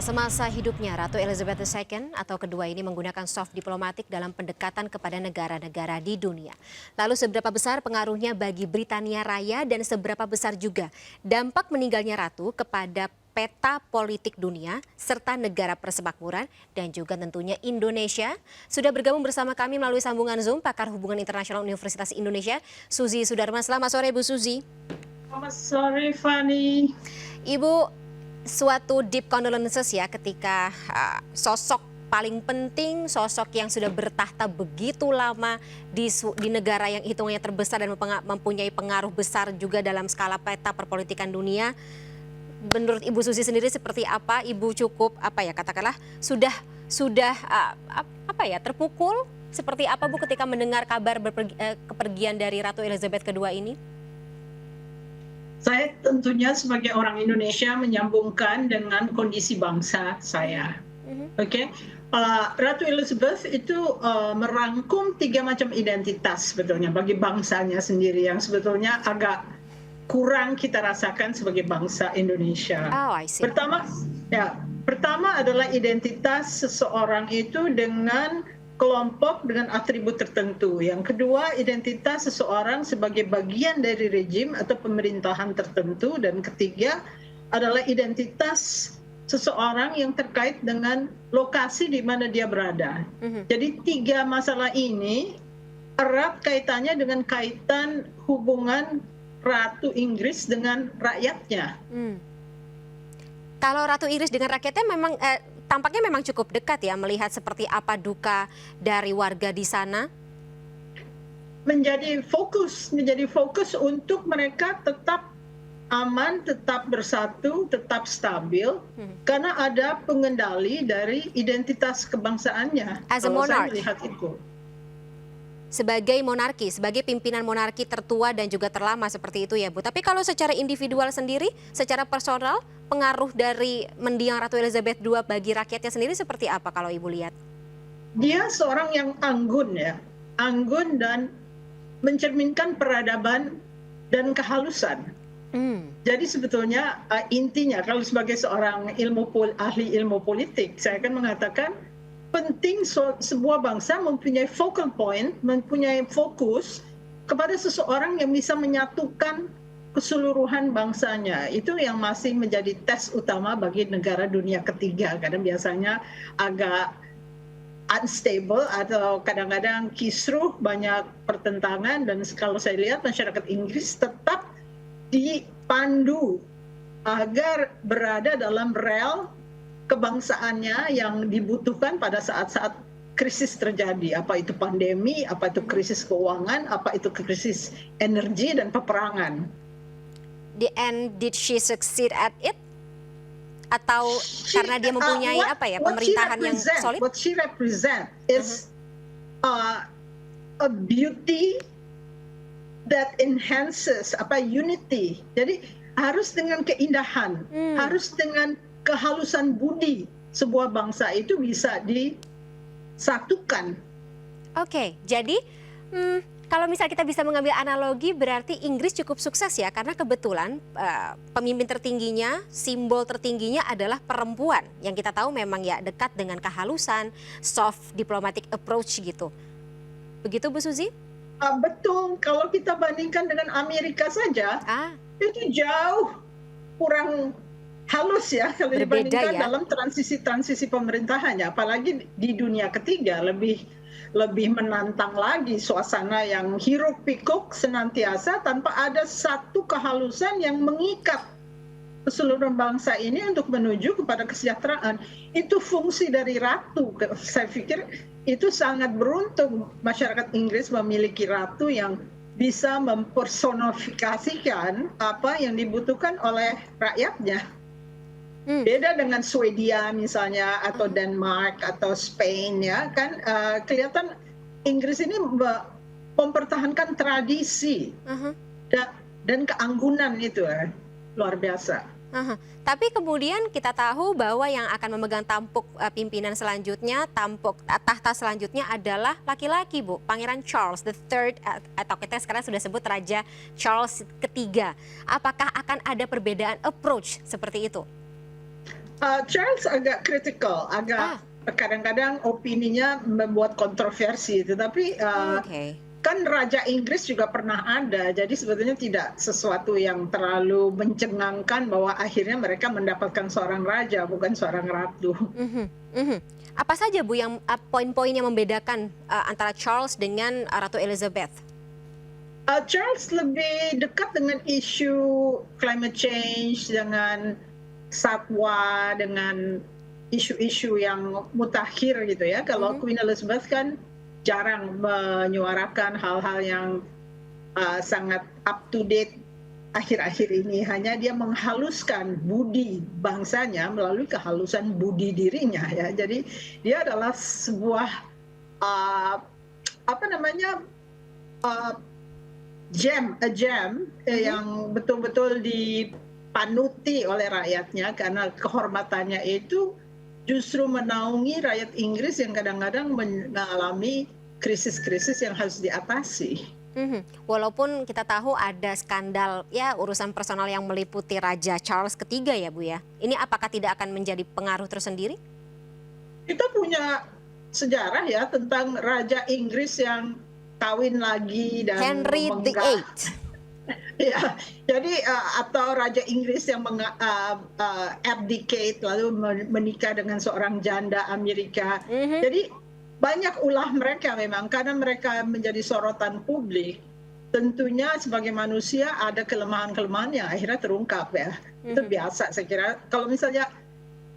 Semasa hidupnya, Ratu Elizabeth II atau kedua ini menggunakan soft diplomatik dalam pendekatan kepada negara-negara di dunia. Lalu seberapa besar pengaruhnya bagi Britania Raya dan seberapa besar juga dampak meninggalnya Ratu kepada peta politik dunia serta negara persemakmuran dan juga tentunya Indonesia. Sudah bergabung bersama kami melalui sambungan Zoom pakar hubungan internasional Universitas Indonesia, Suzy Sudarman. Selamat sore Bu Suzy. Selamat sore Fani. Ibu, suatu deep condolences ya ketika sosok paling penting, sosok yang sudah bertahta begitu lama di negara yang hitungannya terbesar dan mempunyai pengaruh besar juga dalam skala peta perpolitikan dunia. Menurut Ibu Suzy sendiri seperti apa? Ibu cukup katakanlah sudah terpukul seperti apa Bu ketika mendengar kabar kepergian dari Ratu Elizabeth II ini? Saya tentunya sebagai orang Indonesia menyambungkan dengan kondisi bangsa saya. Oke, Ratu Elizabeth itu merangkum 3 macam identitas sebetulnya bagi bangsanya sendiri yang sebetulnya agak kurang kita rasakan sebagai bangsa Indonesia. Oh, I see. Pertama adalah identitas seseorang itu dengan kelompok dengan atribut tertentu. Yang kedua, identitas seseorang sebagai bagian dari rejim atau pemerintahan tertentu. Dan ketiga adalah identitas seseorang yang terkait dengan lokasi di mana dia berada. Jadi 3 masalah ini erat kaitannya dengan kaitan hubungan Ratu Inggris dengan rakyatnya. Kalau Ratu Inggris dengan rakyatnya memang tampaknya memang cukup dekat ya, melihat seperti apa duka dari warga di sana. Menjadi fokus untuk mereka tetap aman, tetap bersatu, tetap stabil, karena ada pengendali dari identitas kebangsaannya. As a monarch. Saya melihat itu. Sebagai monarki, sebagai pimpinan monarki tertua dan juga terlama seperti itu ya Bu. Tapi kalau secara individual sendiri, secara personal, pengaruh dari mendiang Ratu Elizabeth II bagi rakyatnya sendiri seperti apa kalau Ibu lihat? Dia seorang yang anggun ya, anggun dan mencerminkan peradaban dan kehalusan. Jadi sebetulnya intinya kalau sebagai seorang ahli ilmu politik, saya akan mengatakan penting sebuah bangsa mempunyai focal point, mempunyai fokus kepada seseorang yang bisa menyatukan keseluruhan bangsanya. Itu yang masih menjadi tes utama bagi negara dunia ketiga, karena biasanya agak unstable atau kadang-kadang kisruh, banyak pertentangan, dan kalau saya lihat masyarakat Inggris tetap dipandu agar berada dalam rel kebangsaannya yang dibutuhkan pada saat-saat krisis terjadi, apa itu pandemi, apa itu krisis keuangan, apa itu krisis energi dan peperangan. And did she succeed at it? Atau karena dia mempunyai pemerintahan yang solid? What she represent is a beauty that enhances unity. Jadi harus dengan keindahan, harus dengan kehalusan budi sebuah bangsa itu bisa disatukan. Oke, jadi kalau misalnya kita bisa mengambil analogi berarti Inggris cukup sukses ya, karena kebetulan pemimpin tertingginya, simbol tertingginya adalah perempuan yang kita tahu memang ya dekat dengan kehalusan, soft diplomatic approach gitu. Begitu Bu Suzy? Betul, kalau kita bandingkan dengan Amerika saja, itu jauh kurang halus ya kalau dibandingkan dalam transisi pemerintahannya, apalagi di dunia ketiga lebih menantang lagi, suasana yang hiruk pikuk senantiasa tanpa ada satu kehalusan yang mengikat keseluruhan bangsa ini untuk menuju kepada kesejahteraan. Itu fungsi dari ratu. Saya pikir itu sangat beruntung masyarakat Inggris memiliki ratu yang bisa mempersonifikasikan apa yang dibutuhkan oleh rakyatnya. Beda dengan Swedia misalnya, atau Denmark atau Spain ya kan, kelihatan Inggris ini mempertahankan tradisi dan keanggunan itu luar biasa. Tapi kemudian kita tahu bahwa yang akan memegang tampuk pimpinan selanjutnya, tahta selanjutnya adalah laki-laki Bu, Pangeran Charles III, atau kita sekarang sudah sebut Raja Charles III. Apakah akan ada perbedaan approach seperti itu? Charles agak kritikal, agak kadang-kadang opininya membuat kontroversi, tetapi kan Raja Inggris juga pernah ada, jadi sebetulnya tidak sesuatu yang terlalu mencengangkan bahwa akhirnya mereka mendapatkan seorang raja, bukan seorang ratu. Apa saja Bu yang poin-poin yang membedakan antara Charles dengan Ratu Elizabeth? Charles lebih dekat dengan isu climate change, dengan satwa, dengan isu-isu yang mutakhir gitu ya. Kalau Queen Elizabeth kan jarang menyuarakan hal-hal yang sangat up to date akhir-akhir ini. Hanya dia menghaluskan budi bangsanya melalui kehalusan budi dirinya ya. Jadi dia adalah sebuah gem yang betul-betul dipanuti oleh rakyatnya, karena kehormatannya itu justru menaungi rakyat Inggris yang kadang-kadang mengalami krisis-krisis yang harus diatasi. Walaupun kita tahu ada skandal ya urusan personal yang meliputi Raja Charles III ya Bu ya. Ini apakah tidak akan menjadi pengaruh tersendiri? Kita punya sejarah ya tentang Raja Inggris yang kawin lagi dan Henry VIII. Ya, jadi atau Raja Inggris yang abdicate lalu menikah dengan seorang janda Amerika. Jadi banyak ulah mereka memang karena mereka menjadi sorotan publik. Tentunya sebagai manusia ada kelemahan-kelemahan yang akhirnya terungkap ya. Itu biasa saya kira. Kalau misalnya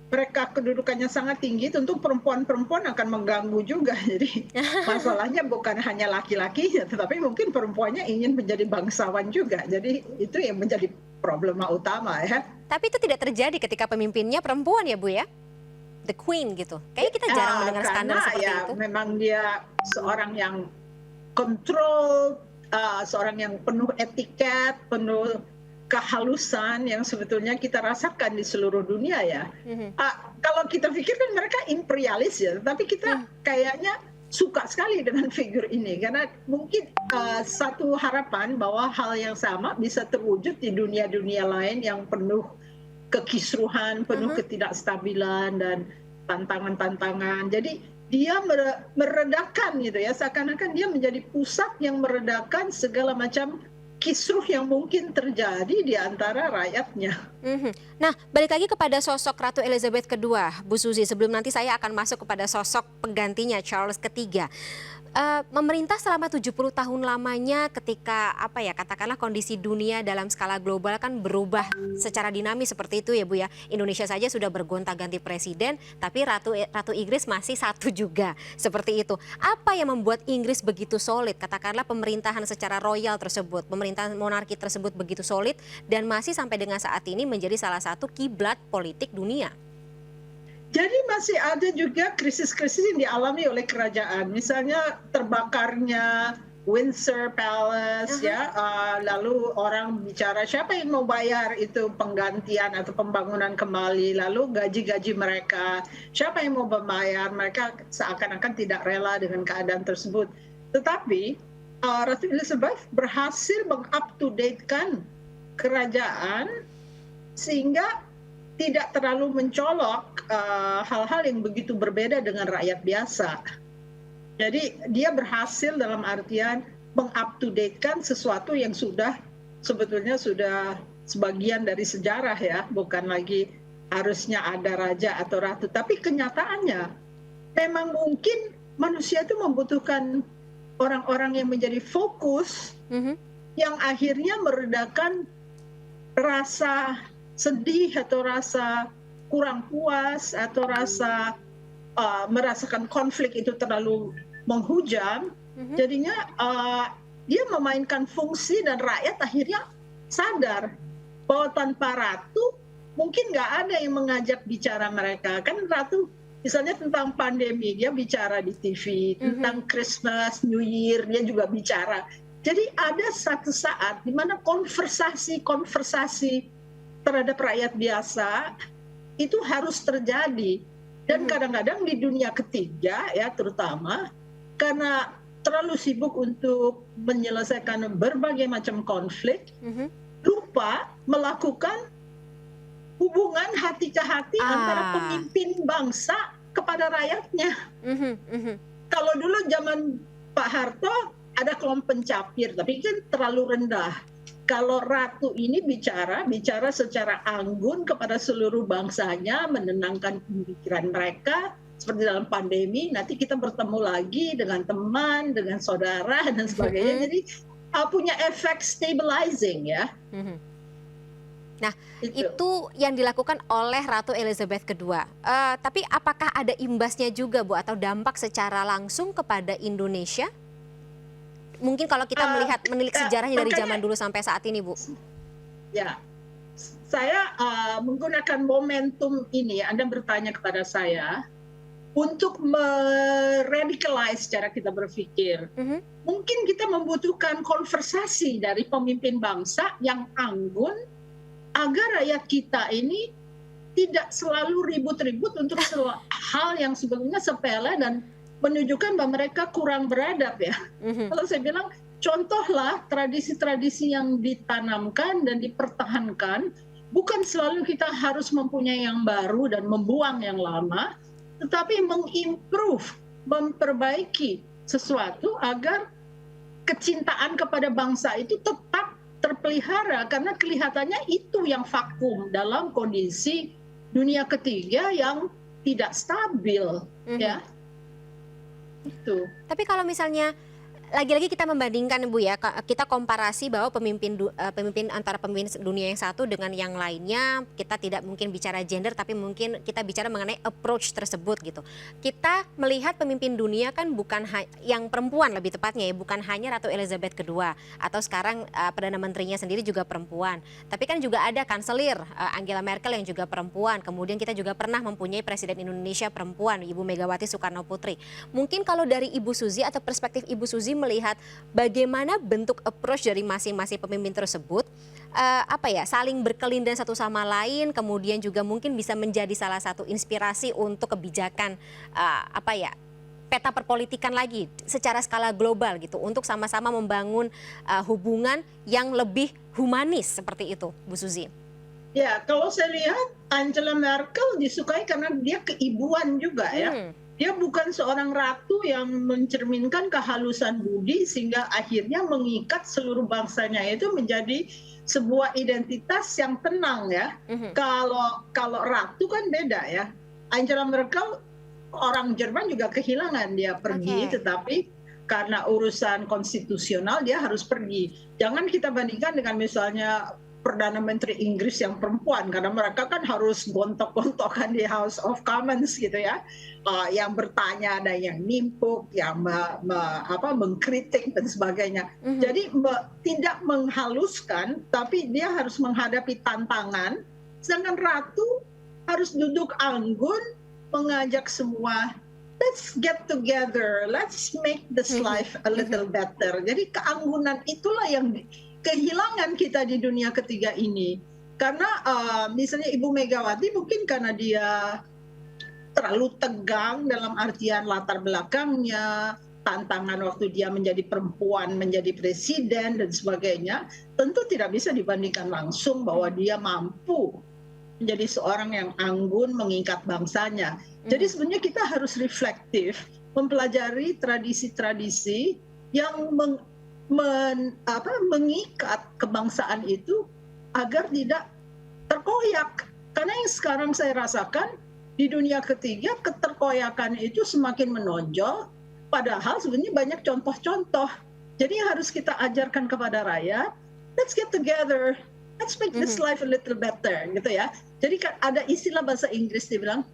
mereka kedudukannya sangat tinggi, tentu perempuan-perempuan akan mengganggu juga. Jadi masalahnya bukan hanya laki-lakinya, tetapi mungkin perempuannya ingin menjadi bangsawan juga. Jadi itu yang menjadi problema utama ya. Tapi itu tidak terjadi ketika pemimpinnya perempuan ya Bu ya? The Queen gitu. Kayaknya kita jarang mendengar skandal seperti itu. Memang dia seorang yang kontrol, seorang yang penuh etiket, penuh kehalusan yang sebetulnya kita rasakan di seluruh dunia ya. Kalau kita pikirkan mereka imperialis ya, tapi kita kayaknya suka sekali dengan figur ini karena mungkin satu harapan bahwa hal yang sama bisa terwujud di dunia-dunia lain yang penuh kekisruhan, penuh ketidakstabilan dan tantangan-tantangan. Jadi dia meredakan gitu ya, seakan-akan dia menjadi pusat yang meredakan segala macam kisruh yang mungkin terjadi di antara rakyatnya. Nah, balik lagi kepada sosok Ratu Elizabeth II, Bu Suzy, sebelum nanti saya akan masuk kepada sosok penggantinya Charles III. Memerintah selama 70 tahun lamanya ketika katakanlah kondisi dunia dalam skala global kan berubah secara dinamis seperti itu ya Bu ya. Indonesia saja sudah bergonta-ganti presiden, tapi Ratu Inggris masih satu juga seperti itu. Apa yang membuat Inggris begitu solid? Katakanlah pemerintahan secara royal tersebut, pemerintahan monarki tersebut begitu solid dan masih sampai dengan saat ini menjadi salah satu kiblat politik dunia. Jadi masih ada juga krisis-krisis yang dialami oleh kerajaan, misalnya terbakarnya Windsor Palace ya, lalu orang bicara siapa yang mau bayar itu penggantian atau pembangunan kembali, lalu gaji-gaji mereka, siapa yang mau membayar, mereka seakan-akan tidak rela dengan keadaan tersebut. Tetapi Ratu Elizabeth berhasil meng-up-to-date-kan kerajaan sehingga tidak terlalu mencolok hal-hal yang begitu berbeda dengan rakyat biasa. Jadi dia berhasil dalam artian meng-up-to-date-kan sesuatu yang sebetulnya sudah sebagian dari sejarah ya, bukan lagi harusnya ada raja atau ratu. Tapi kenyataannya memang mungkin manusia itu membutuhkan orang-orang yang menjadi fokus, yang akhirnya meredakan rasa sedih atau rasa kurang puas atau rasa merasakan konflik itu terlalu menghujam. Jadinya dia memainkan fungsi dan rakyat akhirnya sadar bahwa tanpa ratu mungkin nggak ada yang mengajak bicara mereka. Kan ratu misalnya tentang pandemi dia bicara di TV, tentang Christmas, New Year dia juga bicara. Jadi ada satu saat di mana konversasi terhadap rakyat biasa itu harus terjadi, dan kadang-kadang di dunia ketiga ya terutama karena terlalu sibuk untuk menyelesaikan berbagai macam konflik, lupa melakukan hubungan hati ke hati antara Ah. pemimpin bangsa kepada rakyatnya. Kalau dulu zaman Pak Harto ada kelompok pencapir, tapi kan terlalu rendah. Kalau Ratu ini bicara secara anggun kepada seluruh bangsanya, menenangkan pemikiran mereka, seperti dalam pandemi, nanti kita bertemu lagi dengan teman, dengan saudara, dan sebagainya. Jadi punya efek stabilizing ya. Nah, itu yang dilakukan oleh Ratu Elizabeth II. Tapi apakah ada imbasnya juga, Bu, atau dampak secara langsung kepada Indonesia? Mungkin kalau kita menilik sejarahnya dari zaman dulu sampai saat ini, Bu. Ya, saya menggunakan momentum ini, Anda bertanya kepada saya, untuk meradicalize cara kita berpikir. Mungkin kita membutuhkan konversasi dari pemimpin bangsa yang anggun, agar rakyat kita ini tidak selalu ribut-ribut untuk hal yang sebetulnya sepele dan menunjukkan bahwa mereka kurang beradab ya. Kalau saya bilang, contohlah tradisi-tradisi yang ditanamkan dan dipertahankan, bukan selalu kita harus mempunyai yang baru dan membuang yang lama, tetapi mengimprove, memperbaiki sesuatu agar kecintaan kepada bangsa itu tetap terpelihara, karena kelihatannya itu yang vakum dalam kondisi dunia ketiga yang tidak stabil ya. Itu. Tapi kalau misalnya lagi-lagi kita membandingkan, Bu ya, kita komparasi bahwa pemimpin antara pemimpin dunia yang satu dengan yang lainnya, kita tidak mungkin bicara gender, tapi mungkin kita bicara mengenai approach tersebut gitu. Kita melihat pemimpin dunia kan bukan yang perempuan, lebih tepatnya ya, bukan hanya Ratu Elizabeth II, atau sekarang Perdana Menterinya sendiri juga perempuan, tapi kan juga ada Kanselir Angela Merkel yang juga perempuan, kemudian kita juga pernah mempunyai Presiden Indonesia perempuan, Ibu Megawati Soekarno Putri. Mungkin kalau dari Ibu Suzy atau perspektif Ibu Suzy melihat bagaimana bentuk approach dari masing-masing pemimpin tersebut, saling berkelindahan satu sama lain, kemudian juga mungkin bisa menjadi salah satu inspirasi untuk kebijakan peta perpolitikan lagi secara skala global gitu, untuk sama-sama membangun hubungan yang lebih humanis seperti itu, Bu Suzy. Ya, kalau saya lihat Angela Merkel disukai karena dia keibuan juga ya. Dia bukan seorang ratu yang mencerminkan kehalusan budi sehingga akhirnya mengikat seluruh bangsanya itu menjadi sebuah identitas yang tenang ya. Kalau ratu kan beda ya. Angela Merkel orang Jerman juga kehilangan, dia pergi, tetapi karena urusan konstitusional dia harus pergi. Jangan kita bandingkan dengan misalnya Perdana Menteri Inggris yang perempuan, karena mereka kan harus gontok-gontokan di House of Commons gitu ya, yang bertanya, ada yang nimpuk, yang mengkritik dan sebagainya. Jadi tidak menghaluskan, tapi dia harus menghadapi tantangan. Sedangkan Ratu harus duduk anggun, mengajak semua, let's get together, let's make this life a little better. Jadi keanggunan itulah yang kehilangan kita di dunia ketiga ini. Karena misalnya Ibu Megawati mungkin karena dia terlalu tegang dalam artian latar belakangnya, tantangan waktu dia menjadi perempuan, menjadi presiden dan sebagainya, tentu tidak bisa dibandingkan langsung bahwa dia mampu menjadi seorang yang anggun mengikat bangsanya. Jadi sebenarnya kita harus reflektif, mempelajari tradisi-tradisi yang mengikat kebangsaan itu agar tidak terkoyak. Karena yang sekarang saya rasakan di dunia ketiga, keterkoyakan itu semakin menonjol, padahal sebenarnya banyak contoh-contoh. Jadi harus kita ajarkan kepada rakyat, let's get together, let's make this life a little better, gitu ya. Jadi kan ada istilah bahasa Inggris dibilang,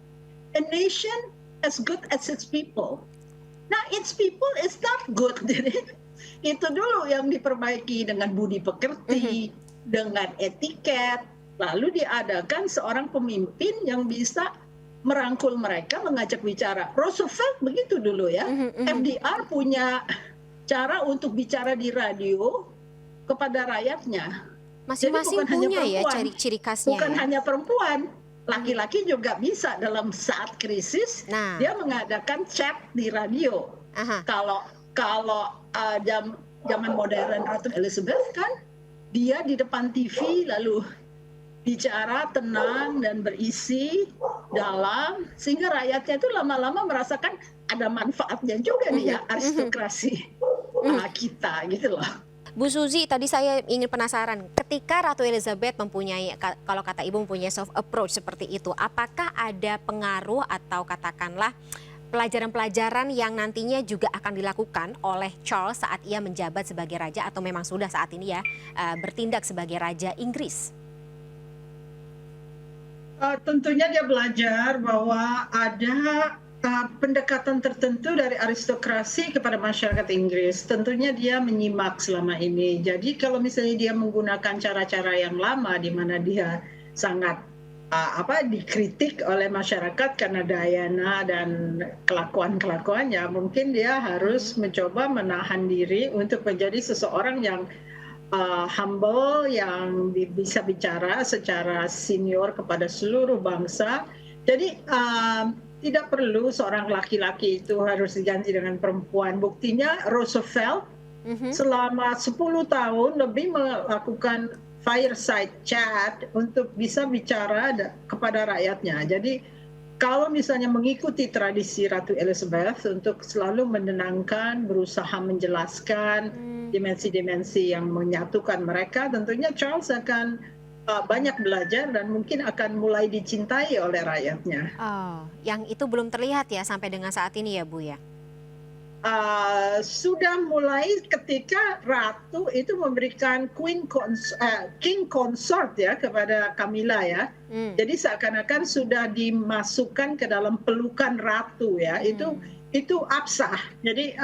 a nation as good as its people. Nah, its people is not good. Jadi itu dulu yang diperbaiki dengan budi pekerti, dengan etiket, lalu diadakan seorang pemimpin yang bisa merangkul mereka, mengajak bicara. Roosevelt begitu dulu ya. FDR punya cara untuk bicara di radio kepada rakyatnya. Masing-masing punya ya ciri khasnya. Bukan hanya perempuan, laki-laki juga bisa dalam saat krisis, dia mengadakan chat di radio. Kalau zaman modern Ratu Elizabeth kan, dia di depan TV lalu bicara tenang dan berisi dalam, sehingga rakyatnya itu lama-lama merasakan ada manfaatnya juga nih ya aristokrasi kita gitu loh. Bu Suzy, tadi saya ingin penasaran, ketika Ratu Elizabeth mempunyai, kalau kata Ibu mempunyai soft approach seperti itu, apakah ada pengaruh atau katakanlah pelajaran-pelajaran yang nantinya juga akan dilakukan oleh Charles saat ia menjabat sebagai raja atau memang sudah saat ini ya bertindak sebagai Raja Inggris? Tentunya dia belajar bahwa ada pendekatan tertentu dari aristokrasi kepada masyarakat Inggris. Tentunya dia menyimak selama ini. Jadi kalau misalnya dia menggunakan cara-cara yang lama di mana dia sangat dikritik oleh masyarakat karena Diana dan kelakuan-kelakuannya, mungkin dia harus mencoba menahan diri untuk menjadi seseorang yang humble, yang bisa bicara secara senior kepada seluruh bangsa. Jadi tidak perlu seorang laki-laki itu harus diganti dengan perempuan. Buktinya Roosevelt selama 10 tahun lebih melakukan fireside chat untuk bisa bicara kepada rakyatnya. Jadi kalau misalnya mengikuti tradisi Ratu Elizabeth untuk selalu menenangkan, berusaha menjelaskan dimensi-dimensi yang menyatukan mereka, tentunya Charles akan banyak belajar dan mungkin akan mulai dicintai oleh rakyatnya. Oh, yang itu belum terlihat ya sampai dengan saat ini ya Bu ya? Sudah mulai ketika Ratu itu memberikan King Consort ya kepada Camilla ya. Jadi seakan-akan sudah dimasukkan ke dalam pelukan Ratu ya. Itu absah. Jadi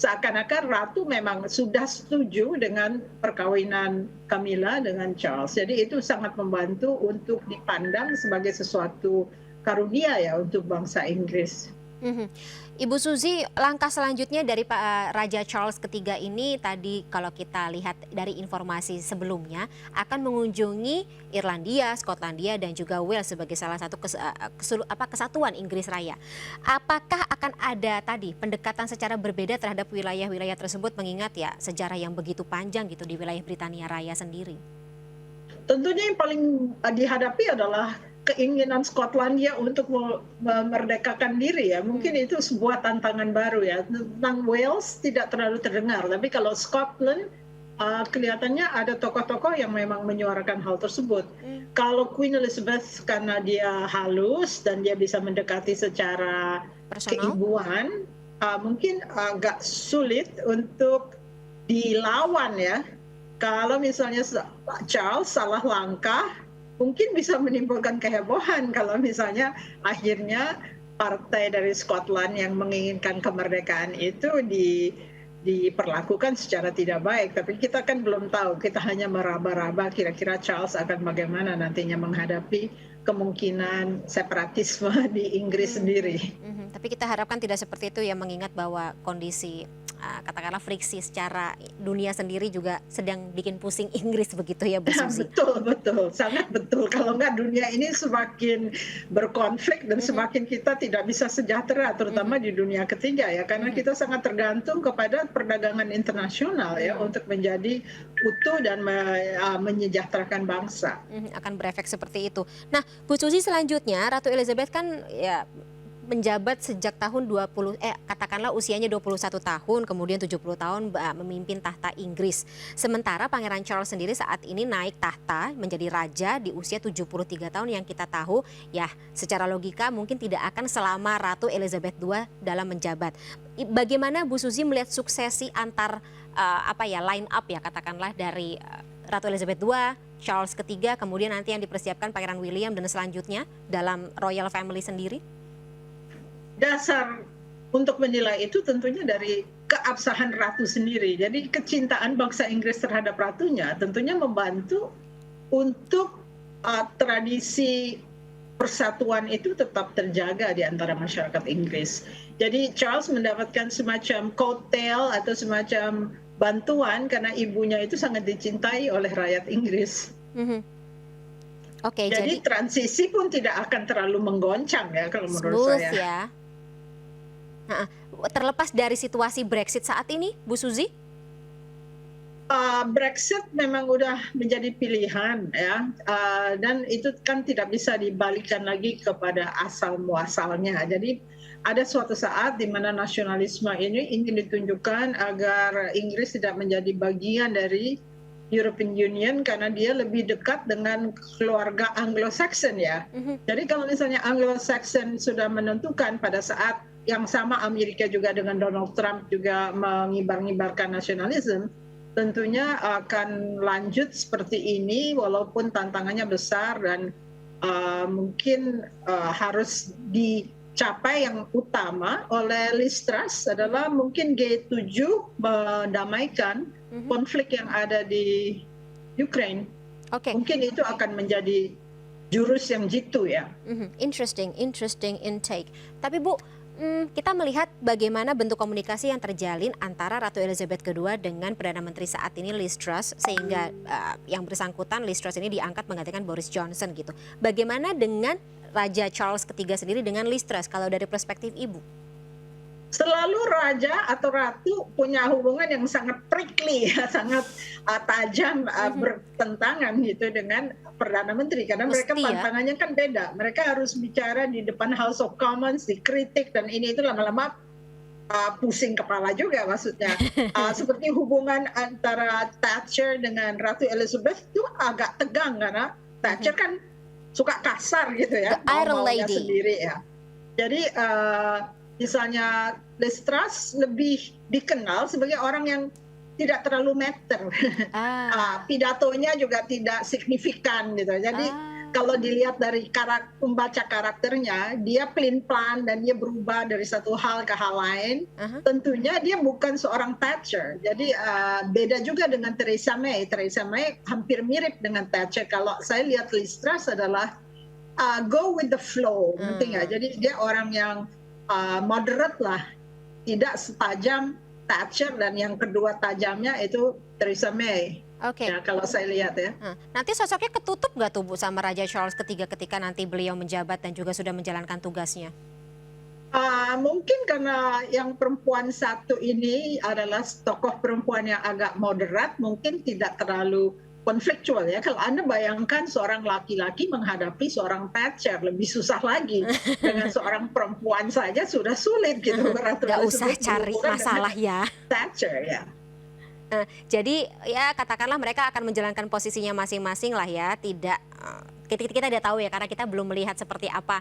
seakan-akan Ratu memang sudah setuju dengan perkawinan Camilla dengan Charles. Jadi itu sangat membantu untuk dipandang sebagai sesuatu karunia ya untuk bangsa Inggris. Ibu Suzy, langkah selanjutnya dari Pak Raja Charles III ini tadi kalau kita lihat dari informasi sebelumnya akan mengunjungi Irlandia, Skotlandia dan juga Wales sebagai salah satu kesatuan Inggris Raya. Apakah akan ada tadi pendekatan secara berbeda terhadap wilayah-wilayah tersebut mengingat ya sejarah yang begitu panjang gitu di wilayah Britania Raya sendiri? Tentunya yang paling dihadapi adalah keinginan Skotlandia untuk memerdekakan diri ya. Mungkin itu sebuah tantangan baru ya. Tentang Wales tidak terlalu terdengar, tapi kalau Scotland kelihatannya ada tokoh-tokoh yang memang menyuarakan hal tersebut. Kalau Queen Elizabeth karena dia halus dan dia bisa mendekati secara keibuan, mungkin agak sulit untuk dilawan ya. Kalau misalnya Charles salah langkah, mungkin bisa menimbulkan kehebohan kalau misalnya akhirnya partai dari Scotland yang menginginkan kemerdekaan itu diperlakukan secara tidak baik. Tapi kita kan belum tahu, kita hanya meraba-raba kira-kira Charles akan bagaimana nantinya menghadapi kemungkinan separatisme di Inggris sendiri. Tapi kita harapkan tidak seperti itu ya, mengingat bahwa kondisi katakanlah friksi secara dunia sendiri juga sedang bikin pusing Inggris begitu ya Bu Suzy. Betul, sangat betul. Kalau nggak dunia ini semakin berkonflik dan semakin kita tidak bisa sejahtera, terutama di dunia ketiga ya, karena kita sangat tergantung kepada perdagangan internasional ya untuk menjadi utuh dan menyejahterakan bangsa. Akan berefek seperti itu. Nah, Bu Suzy, selanjutnya Ratu Elizabeth kan ya menjabat sejak tahun katakanlah usianya 21 tahun, kemudian 70 tahun memimpin tahta Inggris. Sementara Pangeran Charles sendiri saat ini naik tahta menjadi raja di usia 73 tahun yang kita tahu ya secara logika mungkin tidak akan selama Ratu Elizabeth II dalam menjabat. Bagaimana Bu Suzy melihat suksesi antar line up ya katakanlah dari Ratu Elizabeth II, Charles III, kemudian nanti yang dipersiapkan Pangeran William dan selanjutnya dalam Royal Family sendiri? Dasar untuk menilai itu tentunya dari keabsahan Ratu sendiri. Jadi kecintaan bangsa Inggris terhadap Ratunya tentunya membantu untuk tradisi persatuan itu tetap terjaga di antara masyarakat Inggris. Jadi Charles mendapatkan semacam coattail atau semacam bantuan karena ibunya itu sangat dicintai oleh rakyat Inggris. Jadi transisi pun tidak akan terlalu menggoncang ya kalau menurut saya. Ya. Terlepas dari situasi Brexit saat ini, Bu Suzy? Brexit memang udah menjadi pilihan ya, dan itu kan tidak bisa dibalikkan lagi kepada asal muasalnya. Jadi ada suatu saat di mana nasionalisme ini ingin ditunjukkan agar Inggris tidak menjadi bagian dari European Union karena dia lebih dekat dengan keluarga Anglo-Saxon ya. Jadi kalau misalnya Anglo-Saxon sudah menentukan pada saat yang sama, Amerika juga dengan Donald Trump juga mengibar-ngibarkan nasionalisme, tentunya akan lanjut seperti ini walaupun tantangannya besar dan mungkin harus dicapai. Yang utama oleh Liz Truss adalah mungkin G7 mendamaikan konflik yang ada di Ukraine. Mungkin itu akan menjadi jurus yang jitu ya. Interesting intake. Tapi Bu, kita melihat bagaimana bentuk komunikasi yang terjalin antara Ratu Elizabeth II dengan Perdana Menteri saat ini Liz Truss, sehingga yang bersangkutan Liz Truss ini diangkat menggantikan Boris Johnson gitu. Bagaimana dengan Raja Charles III sendiri dengan Liz Truss kalau dari perspektif Ibu? Selalu raja atau ratu punya hubungan yang sangat prickly, sangat tajam, bertentangan gitu dengan Perdana Menteri karena mereka pantangannya kan beda. Mereka harus bicara di depan House of Commons, dikritik dan ini itu lama-lama pusing kepala juga maksudnya. Seperti hubungan antara Thatcher dengan Ratu Elizabeth itu agak tegang karena Thatcher kan suka kasar gitu ya, maunya sendiri ya. Jadi misalnya Liz Truss lebih dikenal sebagai orang yang tidak terlalu meter. Pidatonya juga tidak signifikan gitu. Jadi kalau dilihat dari membaca karakternya, dia pelin-pelan dan dia berubah dari satu hal ke hal lain. Tentunya dia bukan seorang Thatcher. Jadi beda juga dengan Theresa May. Theresa May hampir mirip dengan Thatcher. Kalau saya lihat Liz Truss adalah go with the flow, ngerti nggak? Jadi dia orang yang moderate lah, tidak setajam Thatcher, dan yang kedua tajamnya itu Theresa May. Ya, kalau saya lihat ya. Nanti sosoknya ketutup nggak tuh Bu sama Raja Charles III ketika nanti beliau menjabat dan juga sudah menjalankan tugasnya? Mungkin karena yang perempuan satu ini adalah tokoh perempuan yang agak moderat, mungkin tidak terlalu konfliktual ya. Kalau Anda bayangkan seorang laki-laki menghadapi seorang Thatcher, lebih susah lagi. Dengan seorang perempuan saja sudah sulit gitu. Nggak usah cari masalah ya. Thatcher ya. Jadi ya katakanlah mereka akan menjalankan posisinya masing-masing lah ya. Tidak kita tidak tahu ya karena kita belum melihat seperti apa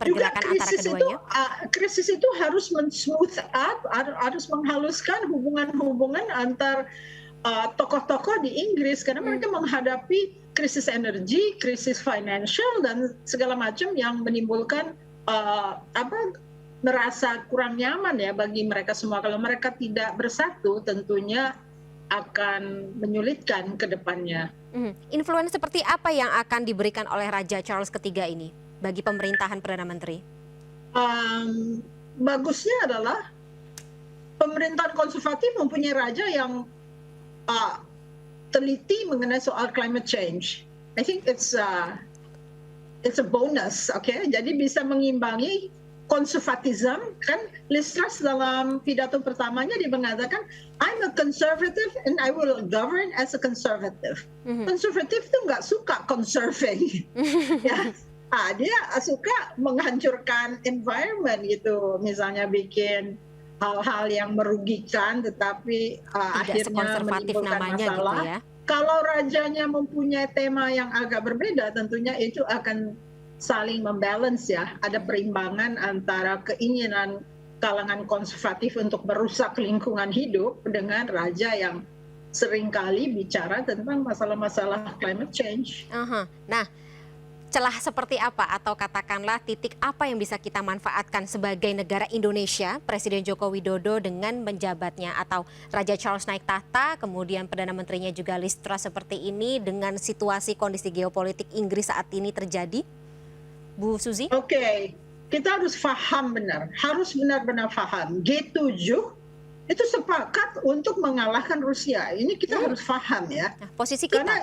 pergerakan antara keduanya. Krisis itu harus men-smooth up, harus menghaluskan hubungan-hubungan antar tokoh-tokoh di Inggris karena mereka menghadapi krisis energi, krisis financial dan segala macam yang menimbulkan merasa kurang nyaman ya bagi mereka semua. Kalau mereka tidak bersatu, tentunya akan menyulitkan ke depannya. Influence seperti apa yang akan diberikan oleh Raja Charles III ini bagi pemerintahan Perdana Menteri? Bagusnya adalah pemerintahan konservatif mempunyai raja yang teliti mengenai soal climate change. I think it's a bonus, okay? Jadi bisa mengimbangi konservatisme. Kan Liz Truss dalam pidato pertamanya dia mengatakan, I'm a conservative and I will govern as a conservative. Konservatif itu nggak suka conserving. Ya. Dia suka menghancurkan environment gitu, misalnya bikin hal-hal yang merugikan tetapi akhirnya menimbulkan masalah. Gitu ya? Kalau rajanya mempunyai tema yang agak berbeda, tentunya itu akan saling membalance ya. Ada perimbangan antara keinginan kalangan konservatif untuk merusak lingkungan hidup dengan raja yang seringkali bicara tentang masalah-masalah climate change. Nah, celah seperti apa atau katakanlah titik apa yang bisa kita manfaatkan sebagai negara Indonesia, Presiden Joko Widodo dengan menjabatnya atau Raja Charles naik tahta, kemudian Perdana Menterinya juga Liz Truss seperti ini dengan situasi kondisi geopolitik Inggris saat ini terjadi? Bu Suzy? Oke, kita harus paham benar, harus benar-benar paham. G7 itu sepakat untuk mengalahkan Rusia. Ini kita harus paham ya. Posisi kita? Karena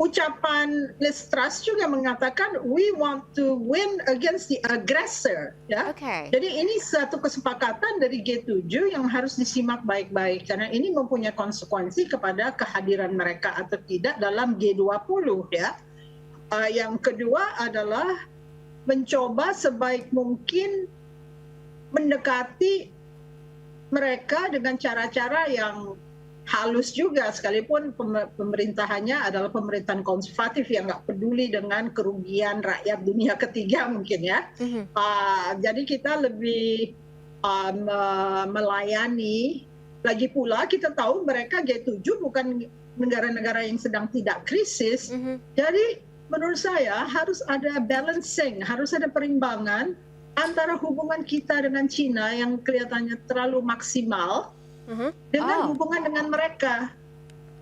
ucapan Liz Truss juga mengatakan we want to win against the aggressor, ya. Oke. Jadi ini satu kesepakatan dari G7 yang harus disimak baik-baik karena ini mempunyai konsekuensi kepada kehadiran mereka atau tidak dalam G20, ya. Yang kedua adalah mencoba sebaik mungkin mendekati mereka dengan cara-cara yang halus juga, sekalipun pemerintahannya adalah pemerintahan konservatif yang nggak peduli dengan kerugian rakyat dunia ketiga mungkin, ya. Jadi kita lebih melayani. Lagi pula kita tahu mereka G7 bukan negara-negara yang sedang tidak krisis. Jadi menurut saya harus ada balancing, harus ada perimbangan antara hubungan kita dengan Cina yang kelihatannya terlalu maksimal dengan hubungan dengan mereka.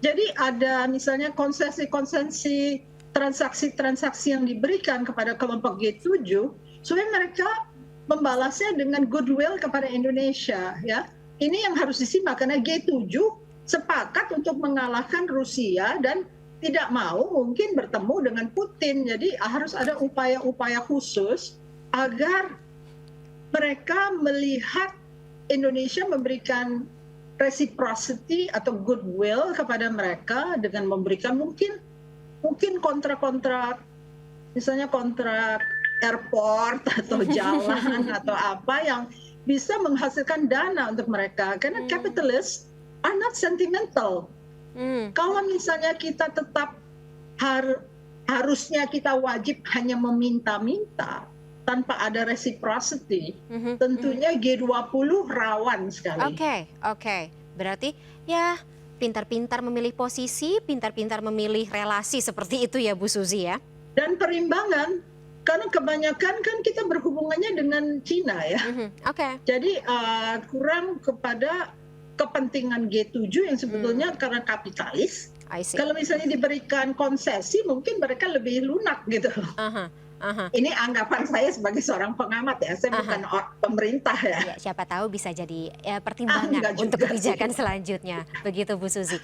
Jadi ada misalnya konsesi-konsesi, transaksi-transaksi yang diberikan kepada kelompok G7 supaya mereka membalasnya dengan goodwill kepada Indonesia, ya. Ini yang harus disimak karena G7 sepakat untuk mengalahkan Rusia dan tidak mau mungkin bertemu dengan Putin. Jadi harus ada upaya-upaya khusus agar mereka melihat Indonesia memberikan reciprocity atau goodwill kepada mereka dengan memberikan mungkin kontrak-kontrak, misalnya kontrak airport atau jalan atau apa yang bisa menghasilkan dana untuk mereka. Karena capitalists are not sentimental. Kalau misalnya kita tetap harusnya kita wajib hanya meminta-minta tanpa ada reciprocity, tentunya G20 rawan sekali. Oke. Berarti ya pintar-pintar memilih posisi, pintar-pintar memilih relasi seperti itu ya Bu Suzy, ya. Dan perimbangan, karena kebanyakan kan kita berhubungannya dengan Cina, ya. Jadi kurang kepada kepentingan G7 yang sebetulnya karena kapitalis. Kalau misalnya diberikan konsesi mungkin mereka lebih lunak gitu. Ini anggapan saya sebagai seorang pengamat, ya, saya bukan pemerintah, ya. Siapa tahu bisa jadi pertimbangan untuk kebijakan selanjutnya, begitu Bu Suzy.